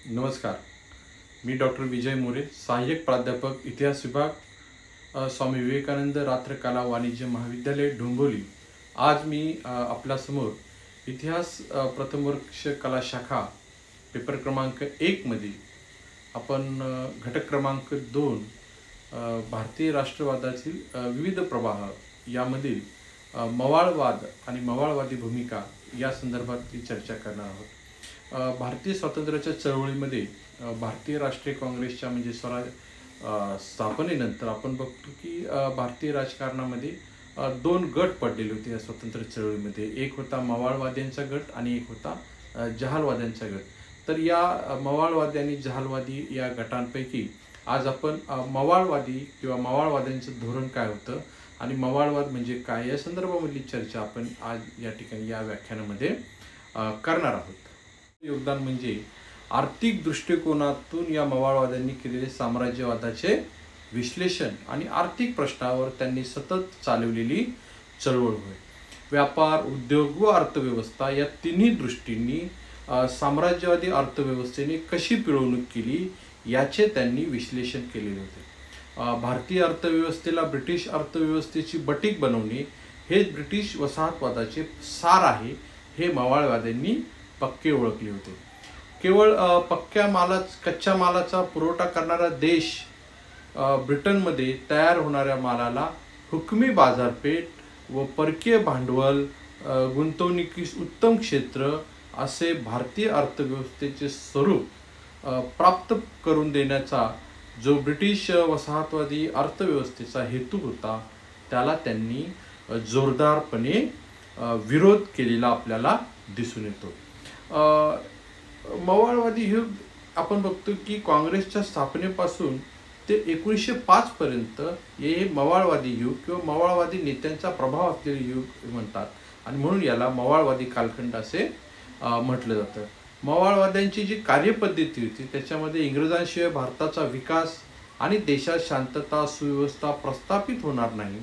नमस्कार. मी डॉक्टर विजय मोरे, सहाय्यक प्राध्यापक इतिहास विभाग, स्वामी विवेकानंद रात्रकला वाणिज्य महाविद्यालय डोंबिवली. आज मी आपल्यासमोर इतिहास प्रथम वर्ष कला शाखा पेपर क्रमांक 1 मध्ये आपण घटक क्रमांक 2 भारतीय राष्ट्रवादातील विविध प्रवाह यामधील मवाळवाद आणि मवाळवादी भूमिका या संदर्भातली चर्चा करणार आहोत. भारतीय स्वातंत्र्याच्या चळवळीमध्ये भारतीय राष्ट्रीय काँग्रेसच्या म्हणजे स्थापनेनंतर आपण बघतो की भारतीय राजकारणामध्ये दोन गट पडलेले होते या स्वातंत्र्य चळवळीमध्ये. एक होता मवाळवाद्यांचा गट आणि एक होता जहालवाद्यांचा गट. तर या मवाळवादी आणि जहालवादी या गटांपैकी आज आपण मवाळवादी किंवा मवाळवाद्यांचं धोरण काय होतं आणि मवाळवाद म्हणजे काय या संदर्भामधली चर्चा आपण आज या ठिकाणी या व्याख्यानामध्ये करणार आहोत. योगदान म्हणजे आर्थिक दृष्टिकोनातून या मवाळवाद्यांनी केलेले साम्राज्यवादाचे विश्लेषण आणि आर्थिक प्रश्नावर त्यांनी सतत चालवलेली चळवळ होय. व्यापार, उद्योग व अर्थव्यवस्था या तिन्ही दृष्टींनी साम्राज्यवादी अर्थव्यवस्थेने कशी पिळवणूक केली याचे त्यांनी विश्लेषण केलेले होते. भारतीय अर्थव्यवस्थेला ब्रिटिश अर्थव्यवस्थेची बटीक बनवणे हे ब्रिटिश वसाहतवादाचे सार आहे हे मवाळवाद्यांनी पक्के ओळखले होते. केवळ कच्च्या मालाचा पुरवठा करणारा देश ब्रिटनमध्ये तयार होणाऱ्या मालाला हुकमी बाजारपेठ व परकीय भांडवल गुंतवणुकीस उत्तम क्षेत्र असे भारतीय अर्थव्यवस्थेचे स्वरूप प्राप्त करून देण्याचा जो ब्रिटिश वसाहतवादी अर्थव्यवस्थेचा हेतू होता त्याला त्यांनी जोरदारपणे विरोध केलेला आपल्याला दिसून येतो. मवाळवादी युग आपण बघतो की काँग्रेसच्या स्थापनेपासून ते 1905 पर्यंत हे मवाळवादी युग किंवा मवाळवादी नेत्यांचा प्रभाव असलेले युग म्हणतात आणि म्हणून याला मवाळवादी कालखंड असे म्हटलं जातं. मवाळवाद्यांची जी कार्यपद्धती होती त्याच्यामध्ये इंग्रजांशिवाय भारताचा विकास आणि देशात शांतता सुव्यवस्था प्रस्थापित होणार नाही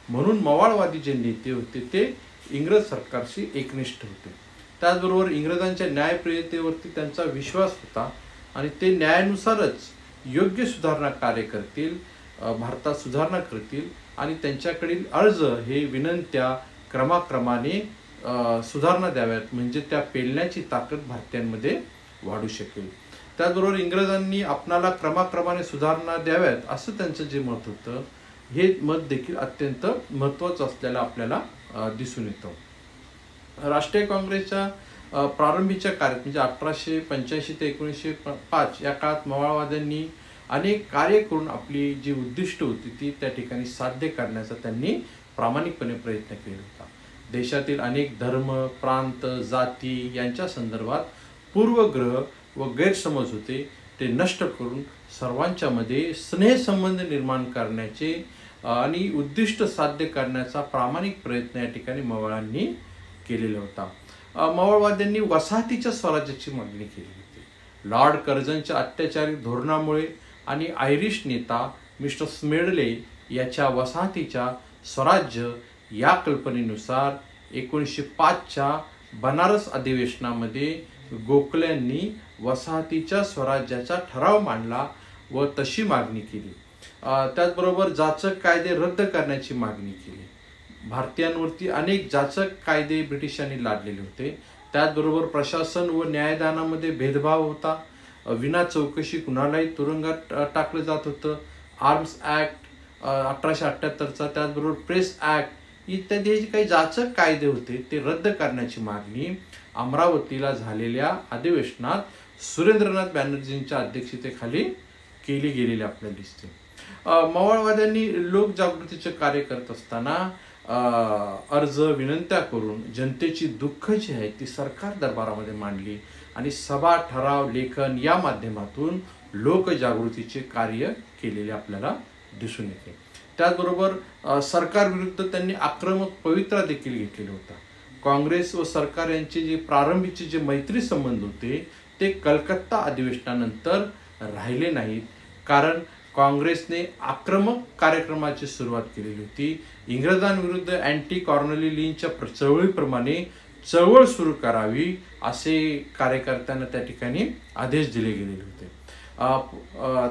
म्हणून मवाळवादी जे नेते होते ते इंग्रज सरकारशी एकनिष्ठ होते. त्याचबरोबर इंग्रजांच्या न्यायप्रियतेवरती त्यांचा विश्वास होता आणि ते न्यायानुसारच योग्य सुधारणा कार्य करतील, भारतात सुधारणा करतील आणि त्यांच्याकडील अर्ज हे विनंत्या क्रमाक्रमाने सुधारणा द्याव्यात म्हणजे त्या पेलण्याची ताकद भारतीयांमध्ये वाढू शकेल. त्याचबरोबर इंग्रजांनी आपणाला क्रमाक्रमाने सुधारणा द्याव्यात असं त्यांचं जे मत होतं हे मत देखील अत्यंत महत्त्वाचं असलेलं आपल्याला दिसून येतं. राष्ट्रीय काँग्रेसच्या प्रारंभीच्या काळात म्हणजे 1885 ते 1905 या काळात मवाळवाद्यांनी अनेक कार्य करून आपली जी उद्दिष्ट होती ती त्या ठिकाणी साध्य करण्याचा त्यांनी प्रामाणिकपणे प्रयत्न केला होता. देशातील अनेक धर्म, प्रांत, जाती यांच्या संदर्भात पूर्वग्रह व गैरसमज होते ते नष्ट करून सर्वांच्यामध्ये स्नेहसंबंध निर्माण करण्याचे आणि उद्दिष्ट साध्य करण्याचा प्रामाणिक प्रयत्न या ठिकाणी मवाळांनी केलेला होता. मवाळवाद्यांनी वसाहतीच्या स्वराज्याची मागणी केली होती. लॉर्ड कर्झनच्या अत्याचारी धोरणामुळे आणि आयरिश नेता मिस्टर स्मेडले याच्या वसाहतीच्या स्वराज्य या कल्पनेनुसार 1905च्या बनारस अधिवेशनामध्ये गोखल्यांनी वसाहतीच्या स्वराज्याचा ठराव मांडला व तशी मागणी केली. त्याचबरोबर जाचक कायदे रद्द करण्याची मागणी केली. भारतीयांवरती अनेक जाचक कायदे ब्रिटिशांनी लादलेले होते. त्याचबरोबर प्रशासन व न्यायदानामध्ये भेदभाव होता. विना चौकशी कुणालाही तुरुंगात टाकलं जात होतं. आर्म्स ॲक्ट 1878चा त्याचबरोबर प्रेस ॲक्ट इत्यादी हे काही जाचक कायदे होते ते रद्द करण्याची मागणी अमरावतीला झालेल्या अधिवेशनात सुरेंद्रनाथ बॅनर्जींच्या अध्यक्षतेखाली केली गेलेली आपल्याला दिसते. मवाळवाद्यांनी लोकजागृतीचे कार्य करत असताना अर्ज विनंत्या करून जनतेची दुःख जी आहे ती सरकार दरबारामध्ये मांडली आणि सभा, ठराव, लेखन या माध्यमातून लोकजागृतीचे कार्य केलेले आपल्याला दिसून येते. त्याचबरोबर सरकारविरुद्ध त्यांनी आक्रमक पवित्रा देखील घेतलेला होता. काँग्रेस व सरकार यांचे जे प्रारंभीचे जे मैत्री संबंध होते ते कलकत्ता अधिवेशनानंतर राहिले नाहीत कारण काँग्रेसने आक्रमक कार्यक्रमाची सुरुवात केलेली होती. इंग्रजांविरुद्ध अँटी कॉर्नलिलिनच्या चळवळीप्रमाणे चळवळ सुरू करावी असे कार्यकर्त्यांना त्या ठिकाणी आदेश दिले गेलेले होते.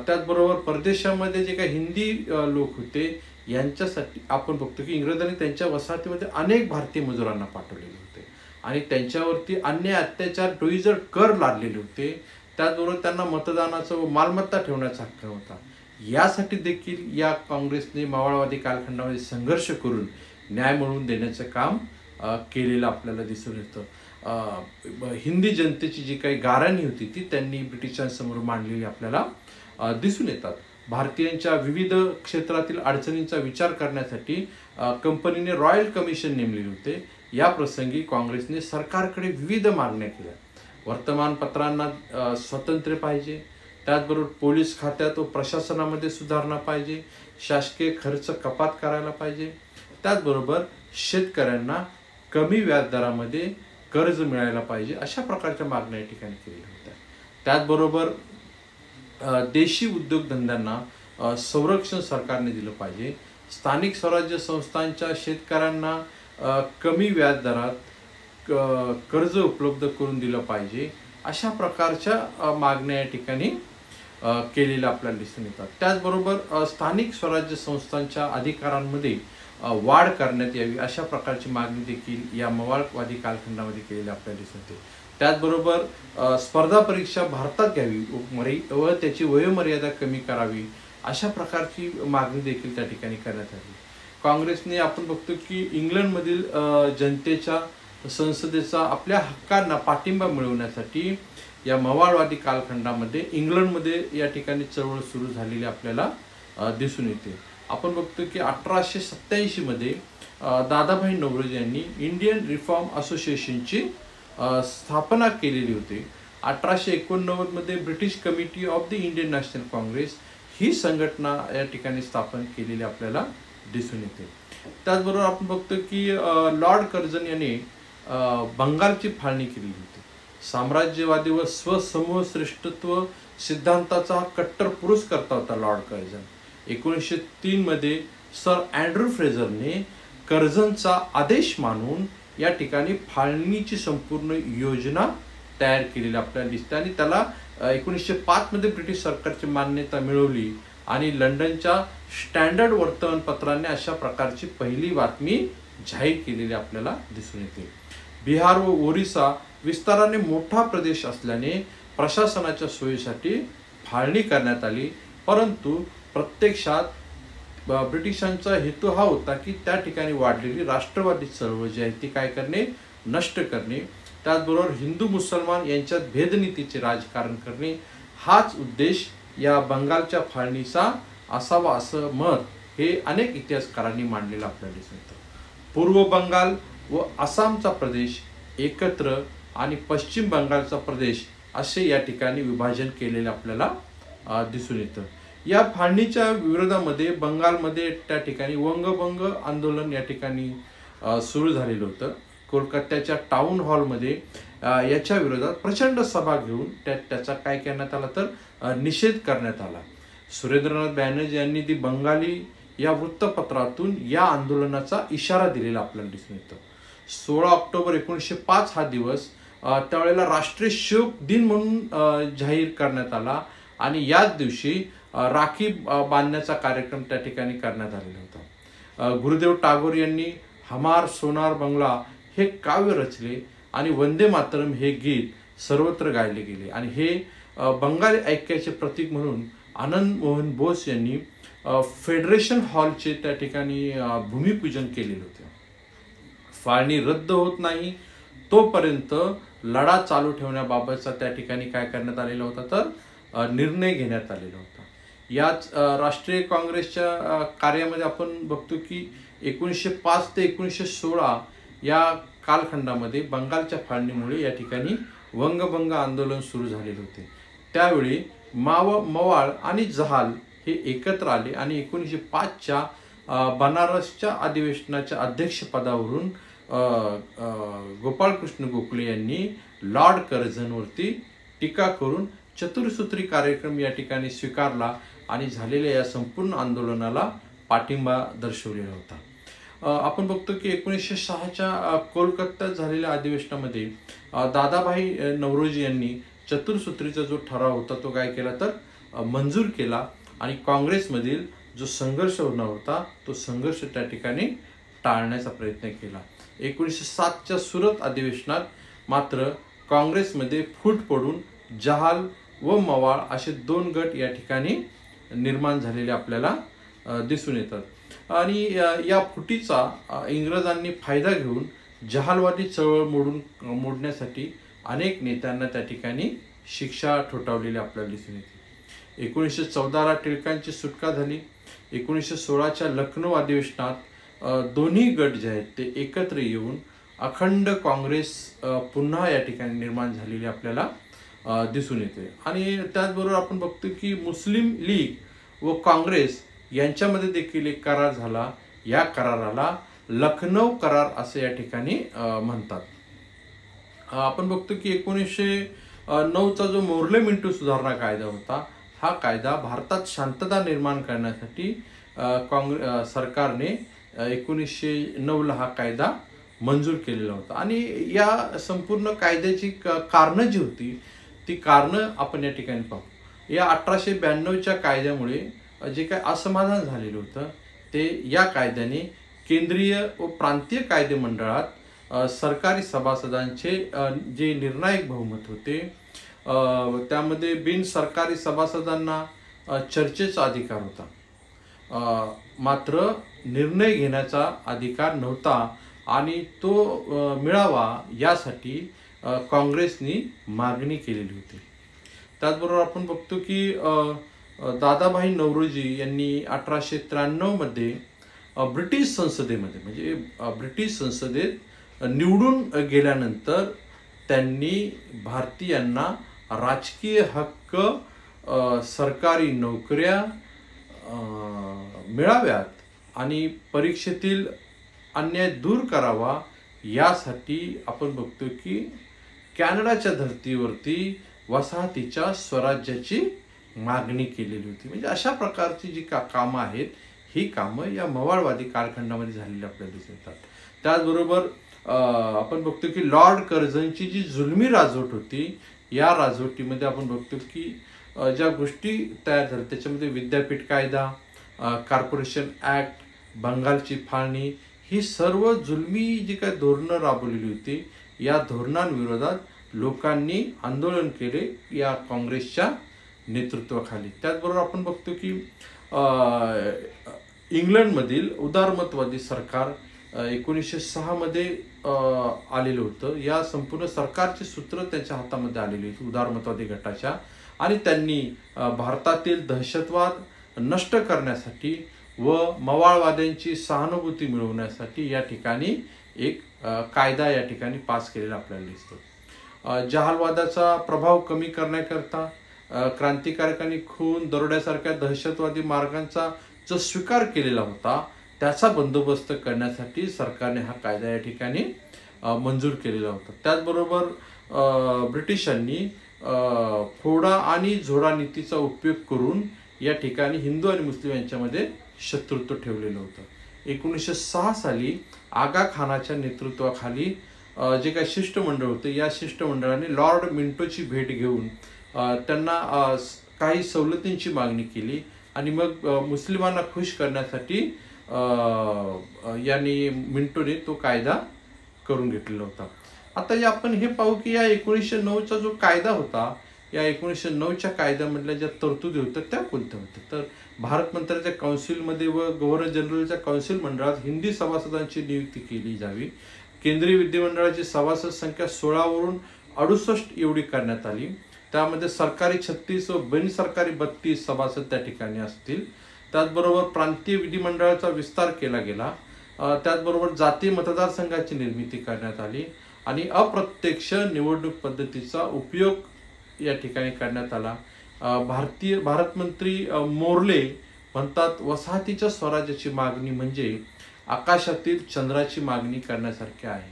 त्याचबरोबर परदेशामध्ये जे काही हिंदी लोक होते यांच्यासाठी आपण बघतो की इंग्रजांनी त्यांच्या वसाहतीमध्ये अनेक भारतीय मजुरांना पाठवलेले होते आणि त्यांच्यावरती अन्याय अत्याचार डोईजड कर लादलेले होते. त्याचबरोबर त्यांना मतदानाचा व मालमत्ता ठेवण्याचा हक्क होता. यासाठी देखील या काँग्रेसने मावळवादी कालखंडामध्ये संघर्ष करून न्याय मिळवून देण्याचं काम केलेलं आपल्याला दिसून येतं. हिंदी जनतेची जी काही गाऱ्हाणी होती ती त्यांनी ब्रिटिशांसमोर मांडलेली आपल्याला दिसून येतात. भारतीयांच्या विविध क्षेत्रातील अडचणींचा विचार करण्यासाठी कंपनीने रॉयल कमिशन नेमलेले होते. या प्रसंगी काँग्रेसने सरकारकडे विविध मागण्या केल्या. वर्तमानपत्रांना स्वातंत्र्य पाहिजे, त्याचबरोबर पोलीस खात्यात व प्रशासनामध्ये सुधारणा पाहिजे, शासकीय खर्च कपात करायला पाहिजे, त्याचबरोबर शेतकऱ्यांना कमी व्याजदरामध्ये कर्ज मिळायला पाहिजे, अशा प्रकारच्या मागण्या या ठिकाणी केलेल्या होत्या. त्याचबरोबर देशी उद्योगधंद्यांना संरक्षण सरकारने दिलं पाहिजे, स्थानिक स्वराज्य संस्थांच्या शेतकऱ्यांना कमी व्याजदरात कर्ज उपलब्ध करून दिलं पाहिजे, अशा प्रकारच्या मागण्या या ठिकाणी केलेल्या आपल्याला दिसून येतात. त्याचबरोबर स्थानिक स्वराज्य संस्थांच्या अधिकारांमध्ये वाढ करण्यात यावी अशा प्रकारची मागणी देखील या मवाळवादी कालखंडामध्ये केलेली आपल्याला दिसून येते. त्याचबरोबर स्पर्धा परीक्षा भारतात घ्यावी व त्याची वयोमर्यादा कमी करावी अशा प्रकारची मागणी देखील त्या ठिकाणी करण्यात आली. काँग्रेसने आपण बघतो की इंग्लंडमधील जनतेच्या संसदेचा आपल्या हक्कांना पाठिंबा मिळवण्यासाठी या मवाळवादी कालखंडामध्ये इंग्लंडमध्ये या ठिकाणी चळवळ सुरू झालेली आपल्याला दिसून येते. आपण बघतो की 1887 मध्ये दादाभाई नौरोजी यांनी इंडियन रिफॉर्म असोसिएशनची स्थापना केलेली होती. 1889 मध्ये British committee of the Indian National Congress ही संघटना या ठिकाणी स्थापन केलेली आपल्याला दिसून येते. त्याचबरोबर आपण बघतो की लॉर्ड कर्झन यांनी बंगालची फाळणी केलेली होती. साम्राज्यवादी व स्वसमूह श्रेष्ठत्व सिद्धांताचा हा कट्टर पुरस्कर्ता होता लॉर्ड कर्झन. 1903 मध्ये सर अँड्रू फ्रेझरने कर्झनचा आदेश मानून या ठिकाणी फाळणीची संपूर्ण योजना तयार केलेली आपल्याला दिसते आणि त्याला 1905 मध्ये ब्रिटिश सरकारची मान्यता मिळवली आणि लंडनच्या स्टँडर्ड वर्तमानपत्राने अशा प्रकारची पहिली बातमी जाहीर केलेली आपल्याला दिसून येते. बिहार व ओरिसा विस्ताराने मोठा प्रदेश असल्याने प्रशासनाच्या सोयीसाठी फाळणी करण्यात आली, परंतु प्रत्यक्षात ब्रिटिशांचा हेतू हा होता की त्या ठिकाणी वाढलेली राष्ट्रवादी चळवळ जी आहे ती काय करणे, नष्ट करणे. त्याचबरोबर हिंदू मुसलमान यांच्यात भेदनीतीचे राजकारण करणे हाच उद्देश या बंगालच्या फाळणीचा असावा असं मत हे अनेक इतिहासकारांनी मांडलेलं आपल्याला दिसून येतं. पूर्व बंगाल व आसामचा प्रदेश एकत्र आणि पश्चिम बंगालचा प्रदेश असे या ठिकाणी विभाजन केलेले आपल्याला दिसून येतं. या फाळणीच्या विरोधामध्ये बंगालमध्ये त्या ठिकाणी वंगभंग आंदोलन या ठिकाणी सुरू झालेलं होतं. कोलकात्याच्या टाउन हॉलमध्ये याच्या विरोधात प्रचंड सभा घेऊन त्याचा काय करण्यात आला तर निषेध करण्यात आला. सुरेंद्रनाथ बॅनर्जी यांनी दी बंगाली या वृत्तपत्रातून या आंदोलनाचा इशारा दिलेला आपल्याला दिसून येतो. 16 ऑक्टोबर 1905 हा दिवस त्यावेळेला राष्ट्रीय शोक दिन म्हणून जाहीर करण्यात आला आणि याच दिवशी राखी बांधण्याचा कार्यक्रम त्या ठिकाणी करण्यात आलेला होता. गुरुदेव टागोर यांनी हमार सोनार बंगला हे काव्य रचले आणि वंदे मातरम हे गीत सर्वत्र गायले गेले आणि हे बंगाली ऐक्याचे प्रतीक म्हणून आनंद मोहन बोस यांनी फेडरेशन हॉलचे त्या ठिकाणी भूमिपूजन केलेले होते. फाळणी रद्द होत नाही तोपर्यंत लढा चालू ठेवण्याबाबतचा त्या ठिकाणी काय करण्यात आलेला होता तर निर्णय घेण्यात आलेला होता. याच राष्ट्रीय काँग्रेसच्या कार्यामध्ये आपण बघतो की 1905 ते 1916 या कालखंडामध्ये बंगालच्या फाळणीमुळे या ठिकाणी वंगभंग आंदोलन सुरू झालेले होते. त्यावेळी मवाळ आणि जहाल हे एकत्र आले आणि 1905च्या बनारसच्या अधिवेशनाच्या अध्यक्षपदावरून गोपाळकृष्ण गोखले यांनी लॉर्ड कर्झनवरती टीका करून चतुर्सूत्री कार्यक्रम या ठिकाणी स्वीकारला आणि झालेल्या या संपूर्ण आंदोलनाला पाठिंबा दर्शवलेला होता. आपण बघतो की 1906च्या कोलकात्यात झालेल्या अधिवेशनामध्ये दादाभाई नौरोजी यांनी चतुर्सूत्रीचा जो ठराव होता तो काय केला तर मंजूर केला आणि काँग्रेसमधील जो संघर्ष होणार होता तो संघर्ष त्या ठिकाणी टाळण्याचा प्रयत्न केला. 1907च्या सुरत अधिवेशनात मात्र काँग्रेसमध्ये फूट पडून जहाल व मवाळ असे 2 गट या ठिकाणी निर्माण झालेले आपल्याला दिसून येतात आणि या फुटीचा इंग्रजांनी फायदा घेऊन जहालवादी चळवळ मोडण्यासाठी अनेक नेत्यांना त्या ठिकाणी शिक्षा ठोठावलेली आपल्याला दिसून येते. 1914ला टिळकांची सुटका झाली. 1916च्या लखनौ अधिवेशनात दोन्ही गट जे आहेत ते एकत्र येऊन अखंड काँग्रेस पुन्हा या ठिकाणी निर्माण झालेली आपल्याला दिसून येते. आणि त्याचबरोबर आपण बघतो की मुस्लिम लीग व काँग्रेस यांच्यामध्ये देखील एक करार झाला. या कराराला लखनौ करार असे या ठिकाणी म्हणतात. आपण बघतो की 1909चा जो मोर्ले मिंटो सुधारणा कायदा होता हा कायदा भारतात शांतता निर्माण करण्यासाठी सरकारने 1909ला हा कायदा मंजूर केलेला होता. आणि या संपूर्ण कायद्याची कारणं जी होती ती कारणं आपण या ठिकाणी पाहू. या 1892च्या कायद्यामुळे जे काही असमाधान झालेलं होतं ते या कायद्याने केंद्रीय व प्रांतीय कायदे मंडळात सरकारी सभासदांचे जे निर्णायक बहुमत होते त्यामध्ये बिन सरकारी सभासदांना चर्चेचा अधिकार होता, मात्र निर्णय घेण्याचा अधिकार नव्हता आणि तो मिळावा यासाठी काँग्रेसनी मागणी केलेली होती. त्याचबरोबर आपण बघतो की दादाभाई नौरोजी यांनी 1893 मध्ये ब्रिटिश संसदेमध्ये म्हणजे ब्रिटिश संसदेत निवडून गेल्यानंतर त्यांनी भारतीयांना राजकीय हक्क, सरकारी नोकऱ्या मिळाव्यात आणि परीक्षेतील अन्याय दूर करावा यासाठी आपण बघतो की कॅनडाच्या धर्तीवरती वसाहतीच्या स्वराज्याची मागणी केलेली होती. म्हणजे अशा प्रकारची जी कामं आहेत ही कामं या मवाळवादी कालखंडामध्ये झालेली आपल्याला दिसून येतात. त्याचबरोबर आपण बघतो की लॉर्ड कर्झनची जी जुलमी राजवट होती या राजवटीमध्ये आपण बघतो की ज्या गोष्टी तयार झाल्या त्याच्यामध्ये विद्यापीठ कायदा, कॉर्पोरेशन ॲक्ट, बंगालची फाळणी ही सर्व जुलमी जी काही धोरणं राबवलेली होती या धोरणांविरोधात लोकांनी आंदोलन केले या काँग्रेसच्या नेतृत्वाखाली. त्याचबरोबर आपण बघतो की इंग्लंडमधील उदारमतवादी सरकार 1906 मध्ये आलेलं होतं. या संपूर्ण सरकारची सूत्र त्यांच्या हातामध्ये आलेली होती उदारमतवादी गटाच्या आणि त्यांनी भारतातील दहशतवाद नष्ट करण्यासाठी व मवाळवाद्यांची सहानुभूती मिळवण्यासाठी या ठिकाणी एक कायदा या ठिकाणी पास केलेला आपल्याला दिसतो. जहालवादाचा प्रभाव कमी करण्याकरता क्रांतिकारकांनी खून, दरोड्यासारख्या दहशतवादी मार्गांचा जो स्वीकार केलेला होता त्याचा बंदोबस्त करण्यासाठी सरकारने हा कायदा या ठिकाणी मंजूर केलेला होता. त्याचबरोबर ब्रिटिशांनी फोडा आणि झोडा नीतीचा उपयोग करून या ठिकाणी हिंदू आणि मुस्लिम यांच्यामध्ये शत्रुत्व ठेवलेलं होतं. 1906 साली आगा खानाच्या नेतृत्वाखाली जे काही शिष्टमंडळ होते या शिष्टमंडळाने लॉर्ड मिंटोची भेट घेऊन त्यांना काही सवलतींची मागणी केली आणि मग मुस्लिमांना खुश करण्यासाठी यांनी मिंटोने तो कायदा करून घेतलेला होता. आता आपण हे पाहू की या 1909चा जो कायदा होता या 1909च्या कायद्यामधल्या ज्या तरतुदी होत्या त्या कोणत्या होत्या तर भारत मंत्र्याच्या काउन्सिलमध्ये व गव्हर्नर जनरलच्या काउन्सिल मंडळात हिंदी सभासदांची नियुक्ती केली जावी. केंद्रीय विधिमंडळाची सभासद संख्या 16 वरून 68 एवढी करण्यात आली. त्यामध्ये सरकारी 36 व बिनसरकारी 32 सभासद त्या ठिकाणी असतील. त्याचबरोबर प्रांतीय विधिमंडळाचा विस्तार केला गेला. त्याचबरोबर जातीय मतदारसंघाची निर्मिती करण्यात आली आणि अप्रत्यक्ष निवडणूक पद्धतीचा उपयोग या ठिकाणी करण्यात आला. भारत मंत्री मोर्ले म्हणतात वसाहतीच्या स्वराज्याची मागणी म्हणजे आकाशातील चंद्राची मागणी करण्यासारखे आहे.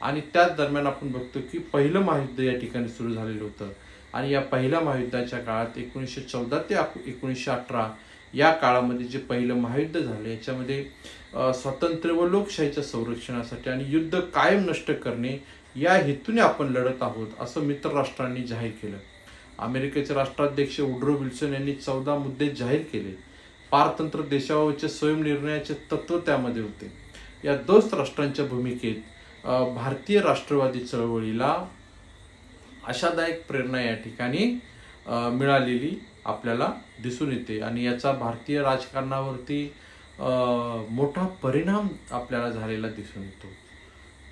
आणि त्याच दरम्यान आपण बघतो की पहिलं महायुद्ध या ठिकाणी सुरू झालेलं होतं आणि या पहिल्या महायुद्धाच्या काळात 1914 ते 1918 या काळामध्ये जे पहिलं महायुद्ध झालं याच्यामध्ये स्वातंत्र्य व लोकशाहीच्या संरक्षणासाठी आणि युद्ध कायम नष्ट करणे या हेतूने आपण लढत आहोत असं मित्र राष्ट्रांनी जाहीर केलं. अमेरिकेचे राष्ट्राध्यक्ष वुड्रो विल्सन यांनी 14 मुद्दे जाहीर केले. पारतंत्र्य देशाबाबतचे स्वयंनिर्णयाचे तत्व त्यामध्ये होते. या दोस्त राष्ट्रांच्या भूमिकेत भारतीय राष्ट्रवादी चळवळीला आशादायक प्रेरणा या ठिकाणी मिळालेली आपल्याला दिसून येते आणि याचा भारतीय राजकारणावरती मोठा परिणाम आपल्याला झालेला दिसून येतो.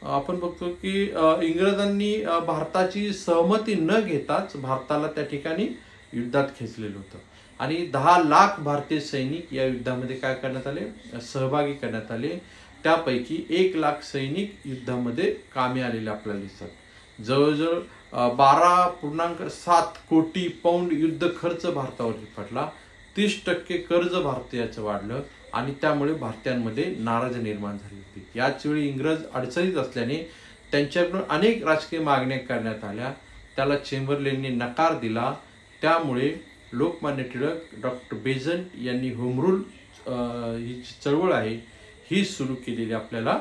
आपण बघतो की इंग्रजांनी भारताची सहमती न घेताच भारताला त्या ठिकाणी युद्धात खेचलेलं होतं आणि 10 लाख भारतीय सैनिक या युद्धामध्ये काय करण्यात आले, सहभागी करण्यात आले. त्यापैकी 1 लाख सैनिक युद्धामध्ये कामी आलेले आपल्याला दिसतात. जवळजवळ 12.7 कोटी पौंड युद्ध खर्च भारतावरती पडला. 30% कर्ज भारतीयाचं वाढलं आणि त्यामुळे भारतीयांमध्ये नाराजी निर्माण झाली होती. याच वेळी इंग्रज अडचणीत असल्याने त्यांच्याकडून अनेक राजकीय मागण्या करण्यात आल्या. त्याला चेंबरलेनने नकार दिला. त्यामुळे लोकमान्य टिळक, डॉक्टर बेझंट यांनी होम रूल ही चळवळ आहे ही सुरू केलेली आपल्याला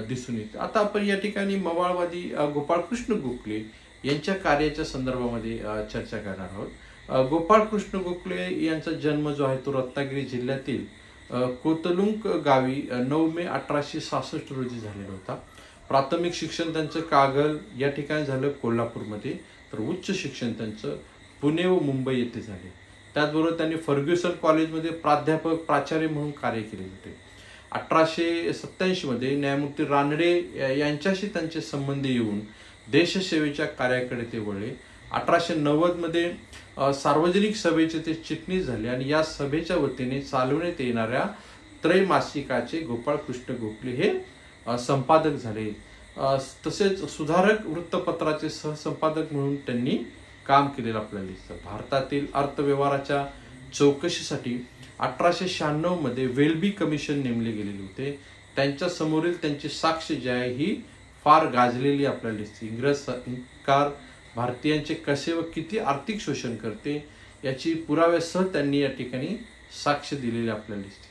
दिसून येते. आता आपण या ठिकाणी मवाळवादी गोपाळकृष्ण गोखले यांच्या कार्याच्या संदर्भामध्ये चर्चा करणार आहोत. गोपाळकृष्ण गोखले यांचा जन्म जो आहे तो रत्नागिरी जिल्ह्यातील कोतलुंक गावी 9 मे 1866 रोजी झालेला होता. प्राथमिक शिक्षण त्यांचं कागल या ठिकाणी झालं कोल्हापूरमध्ये, तर उच्च शिक्षण त्यांचं पुणे व मुंबई येथे झाले. त्याचबरोबर त्यांनी फर्ग्युसन कॉलेजमध्ये प्राध्यापक प्राचार्य म्हणून कार्य केले होते. 1887 मध्ये न्यायमूर्ती रानडे यांच्याशी त्यांचे संबंध येऊन देशसेवेच्या कार्याकडे ते वळले. 1890 मध्ये सार्वजनिक सभेचे ते चिटणीस झाले आणि या सभेच्या वतीने चालवण्यात येणाऱ्या त्रैमासिकाचे गोपाळकृष्ण गोखले हे संपादक झाले. तसेच सुधारक वृत्तपत्राचे सहसंपादक म्हणून त्यांनी काम केलेलं आपल्याला दिसतं. भारतातील अर्थव्यवहाराच्या चौकशीसाठी 1896 मध्ये वेल्बी कमिशन नेमले गेलेले होते. त्यांच्या समोरील त्यांची साक्ष जी आहे ही फार गाजलेली आपल्याला दिसते. इंग्रज सरकार भारतीयांचे कसे व किती आर्थिक शोषण करते याची पुराव्यासह त्यांनी या ठिकाणी साक्ष दिलेली आपल्याला दिसते.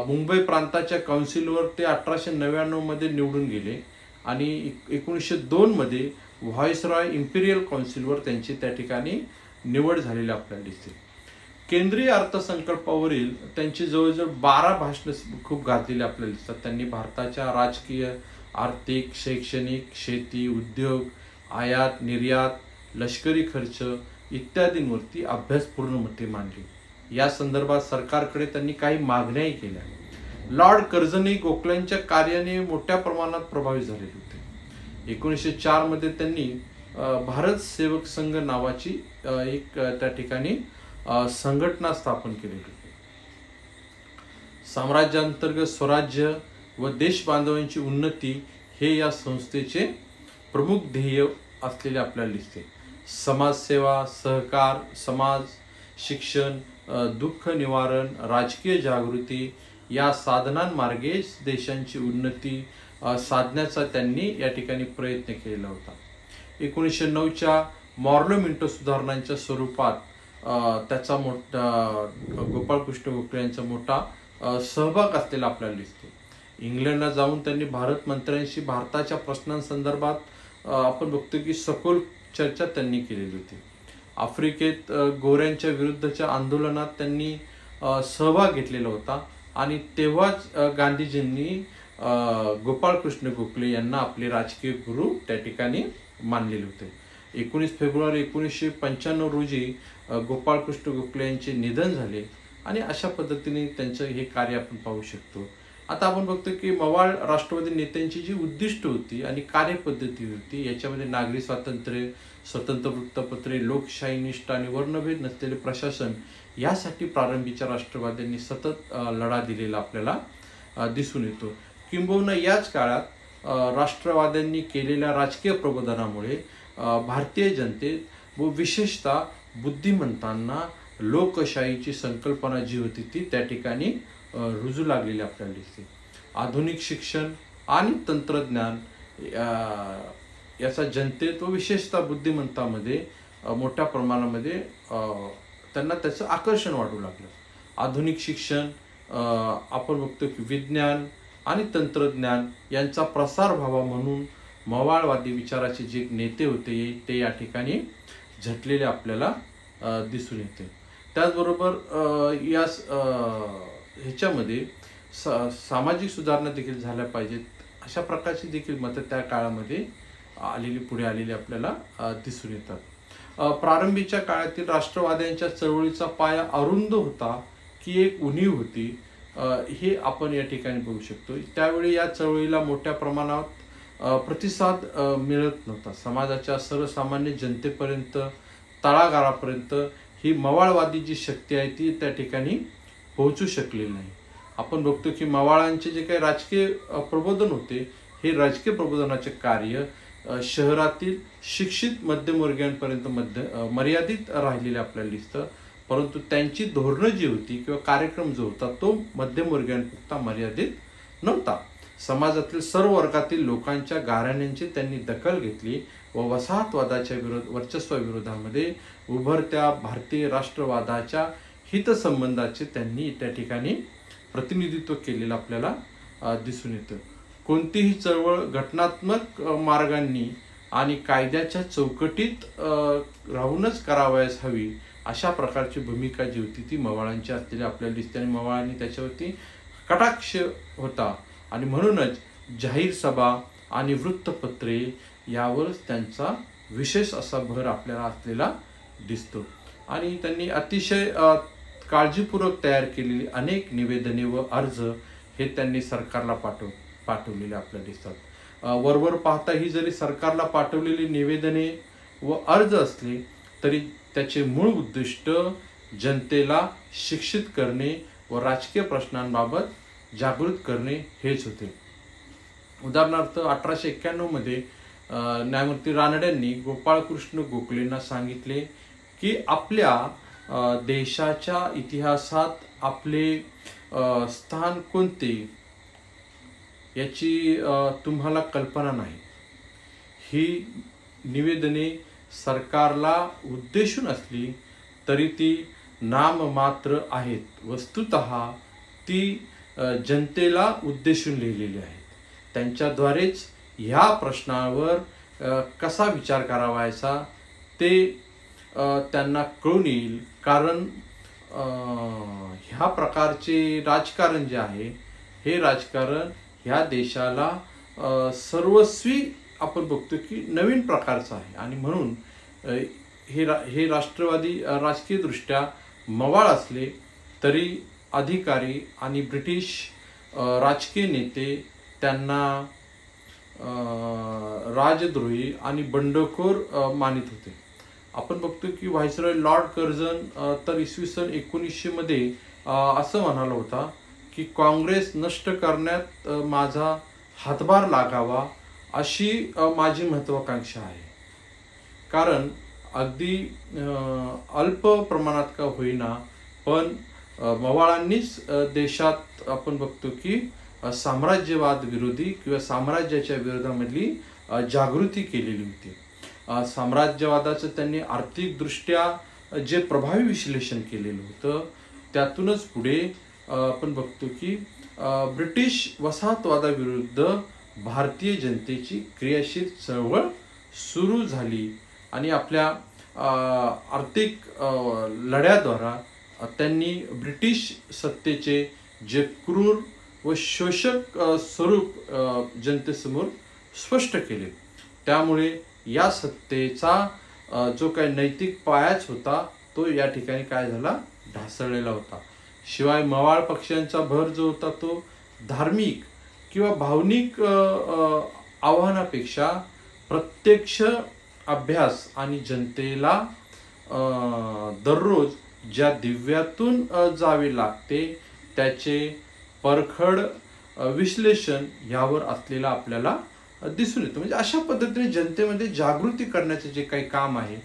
मुंबई प्रांताच्या काउन्सिलवर ते 1899 मध्ये निवडून गेले आणि 1902 मध्ये व्हॉइसरॉय इम्पिरियल काउन्सिलवर त्यांची त्या ठिकाणी निवड झालेली आपल्याला दिसते. केंद्रीय अर्थसंकल्पावरील त्यांची जवळजवळ 12 भाषणं खूप गाजलेली आपल्याला दिसतात. त्यांनी भारताच्या राजकीय, आर्थिक, शैक्षणिक, शेती, उद्योग, आयात निर्यात, लष्करी खर्च इत्यादींवरती अभ्यासपूर्ण मते मांडली. या संदर्भात सरकारकडे त्यांनी काही मागण्याही केल्या. लॉर्ड कर्झनही गोखल्यांच्या कार्याने मोठ्या प्रमाणात प्रभावित झालेले होते. 1904 मध्ये त्यांनी भारत सेवक संघ नावाची एक त्या ठिकाणी संघटना स्थापन केलेली होती. साम्राज्याअंतर्गत स्वराज्य व देश बांधवांची उन्नती हे या संस्थेचे प्रमुख ध्येय असलेले आपल्याला दिसते. समाजसेवा, सहकार, समाज शिक्षण, दुःख निवारण, राजकीय जागृती या साधनांमार्गे देशांची उन्नती साधण्याचा त्यांनी या ठिकाणी प्रयत्न केलेला होता. 1909च्या मॉर्लो मिंटो सुधारणांच्या स्वरूपात त्याचा मोठा गोपाळकृष्ण गोखले यांचा मोठा सहभाग असलेला आपल्याला दिसतो. इंग्लंडला जाऊन त्यांनी भारत मंत्र्यांशी भारताच्या प्रश्नांसंदर्भात आपण बघतो की सखोल चर्चा त्यांनी केलेली होती. आफ्रिकेत गोऱ्यांच्या विरुद्धच्या आंदोलनात त्यांनी सहभाग घेतलेला होता आणि तेव्हाच गांधीजींनी गोपाळकृष्ण गोखले यांना आपले राजकीय गुरु त्या ठिकाणी मानलेले होते. 19 फेब्रुवारी 1995 रोजी गोपाळकृष्ण गोखले यांचे निधन झाले आणि अशा पद्धतीने त्यांचं हे कार्य आपण पाहू शकतो. आता आपण बघतो की मवाळ राष्ट्रवादी नेत्यांची जी उद्दिष्ट होती आणि कार्यपद्धती होती याच्यामध्ये नागरी स्वातंत्र्य, स्वतंत्र वृत्तपत्रे, लोकशाहीनिष्ठ आणि वर्णभेद नसलेले प्रशासन यासाठी प्रारंभीच्या राष्ट्रवाद्यांनी सतत लढा दिलेला आपल्याला दिसून येतो. किंबहुना याच काळात राष्ट्रवाद्यांनी केलेल्या राजकीय प्रबोधनामुळे भारतीय जनतेत व विशेषतः बुद्धिमंतांना लोकशाहीची संकल्पना जी होती ती त्या ठिकाणी रुजू लागलेली आपल्याला दिसते. आधुनिक शिक्षण आणि तंत्रज्ञान याचा जनतेत व विशेषतः बुद्धिमंतामध्ये मोठ्या प्रमाणामध्ये त्यांना त्याचं आकर्षण वाटू लागलं. आधुनिक शिक्षण, आपण बघतो की विज्ञान आणि तंत्रज्ञान यांचा प्रसार व्हावा म्हणून मवाळवादी विचाराचे जे नेते होते ते या ठिकाणी झटलेले आपल्याला दिसून येते. त्याचबरोबर या ह्याच्यामध्ये सामाजिक सुधारणा देखील झाल्या पाहिजेत अशा प्रकारची देखील मतं त्या काळामध्ये पुढे आलेली आपल्याला दिसून येतात. प्रारंभीच्या काळातील राष्ट्रवाद्यांच्या चळवळीचा पाया अरुंद होता की एक उणीव होती, हे आपण या ठिकाणी बघू शकतो. त्यावेळी या चळवळीला मोठ्या प्रमाणात प्रतिसाद मिळत नव्हता. समाजाच्या सर्वसामान्य जनतेपर्यंत, तळागाळापर्यंत ही मवाळवादी जी शक्ती आहे ती त्या ठिकाणी पोहोचू शकलेली नाही. आपण बघतो की मवाळांचे जे काही राजकीय प्रबोधन होते, हे राजकीय प्रबोधनाचे कार्य शहरातील शिक्षित मध्यमवर्गीयांपर्यंत मर्यादित राहिलेले आपल्याला दिसतं. परंतु त्यांची धोरणं जी होती किंवा कार्यक्रम जो होता तो मध्यमवर्गीयांपुरता मर्यादित नव्हता. समाजातील सर्व वर्गातील लोकांच्या गाऱ्हाण्यांची त्यांनी दखल घेतली व वसाहतवादाच्या वर्चस्वाविरोधामध्ये उभरत्या भारतीय राष्ट्रवादाच्या हितसंबंधाचे त्यांनी त्या ठिकाणी प्रतिनिधित्व केलेलं आपल्याला दिसून येतं. कोणतीही चळवळ घटनात्मक मार्गांनी आणि कायद्याच्या चौकटीत राहूनच करावयास हवी अशा प्रकारची भूमिका जी होती ती मवाळांची असलेली आपल्याला दिसते आणि मवाळांनी त्याच्यावरती कटाक्ष होता आणि म्हणूनच जाहीर सभा आणि वृत्तपत्रे यावरच त्यांचा विशेष असा भर आपल्याला असलेला दिसतो. आणि त्यांनी अतिशय काळजीपूर्वक तयार केलेली अनेक निवेदने व अर्ज हे त्यांनी सरकारला पाठवलेले आपल्याला दिसतात. वरवर पाहता ही जरी सरकारला पाठवलेली निवेदने व अर्ज असले तरी त्याचे मूळ उद्दिष्ट जनतेला शिक्षित करणे व राजकीय प्रश्नांबाबत जागृत करणे हेच होते. उदाहरणार्थ 1891 मध्ये न्यायमूर्ती रानड्यांनी गोपाळकृष्ण गोखलेंना सांगितले की आपल्या देशाच्या इतिहासात आपले स्थान कोणते याची तुम्हाला कल्पना नाही. ही निवेदने सरकारला उद्देशून असली तरी ती नाममात्र आहेत. वस्तुतः ती जनतेला उद्देशून लिहिलेली आहेत. त्यांच्याद्वारेच ह्या प्रश्नावर कसा विचार करावायचा ते त्यांना कळून येईल. कारण ह्या प्रकारचे राजकारण जे आहे हे राजकारण ह्या देशाला सर्वस्वी आपण बघतो की नवीन प्रकारचं आहे आणि म्हणून हे राष्ट्रवादी राजकीयदृष्ट्या मवाळ असले तरी अधिकारी आणि ब्रिटिश राजकीय नेते त्यांना राजद्रोही आणि बंडखोर मानित होते. आपण बघतो की व्हायसरॉय लॉर्ड कर्झन तर इसवी सन 1900 मध्ये असं म्हणाला होता की काँग्रेस नष्ट करण्यात माझा हातभार लागावा अशी माझी महत्वाकांक्षा आहे. कारण अगदी अल्प प्रमाणात का होईना पण मवाळांनीच देशात आपण बघतो की साम्राज्यवाद विरोधी किंवा साम्राज्याच्या विरोधामधली जागृती केलेली होती. साम्राज्यवादाचं त्यांनी आर्थिकदृष्ट्या जे प्रभावी विश्लेषण केलेलं होतं त्यातूनच पुढे आपण बघतो की ब्रिटिश वसाहतवादाविरुद्ध भारतीय जनतेची क्रियाशील चळवळ सुरू झाली आणि आपल्या आर्थिक लढ्याद्वारा त्यांनी ब्रिटिश सत्तेचे जे क्रूर व शोषक स्वरूप जनतेसमोर स्पष्ट केले. त्यामुळे या सत्तेचा जो काही नैतिक पायाच होता तो या ठिकाणी काय झाला, ढासळलेला होता. शिवाय मवाळ पक्षांचा भर जो होता तो धार्मिक किंवा भावनिक आव्हानापेक्षा प्रत्यक्ष अभ्यास आणि जनतेला दररोज ज्या दिव्यातून जावे लागते त्याचे परखड विश्लेषण यावर असलेला आपल्याला दिसून येतं. म्हणजे अशा पद्धतीने जनतेमध्ये जागृती करण्याचे जे काही काम आहे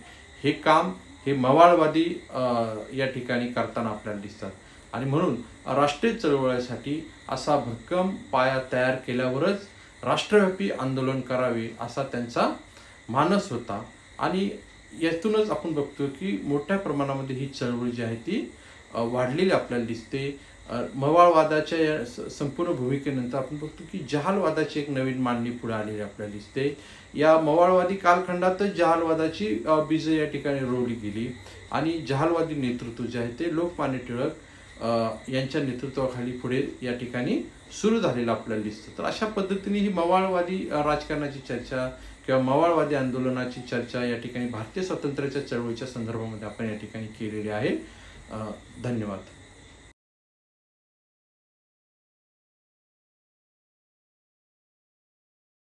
हे काम हे मवाळवादी या ठिकाणी करताना आपल्याला दिसतात. आणि म्हणून राष्ट्रीय चळवळीसाठी असा भक्कम पाया तयार केल्यावरच राष्ट्रव्यापी आंदोलन करावे असा त्यांचा मानस होता. आणि यातूनच आपण बघतो की मोठ्या प्रमाणामध्ये ही चळवळ जी आहे ती वाढलेली आपल्याला दिसते. मवाळवादाच्या या संपूर्ण भूमिकेनंतर आपण बघतो की जहालवादाची एक नवीन मांडणी पुढे आलेली आपल्याला दिसते. या मवाळवादी कालखंडातच जहालवादाची बीज या ठिकाणी रोवली गेली आणि जहालवादी नेतृत्व जे आहे ते लोकमान्य टिळक यांच्या नेतृत्वाखाली पुढे या ठिकाणी सुरू झालेलं आपल्याला दिसतं. तर अशा पद्धतीने ही मवाळवादी राजकारणाची चर्चा किंवा मवाळवादी आंदोलनाची चर्चा या ठिकाणी भारतीय स्वातंत्र्याच्या चळवळीच्या संदर्भामध्ये आपण या ठिकाणी केलेली आहे. धन्यवाद.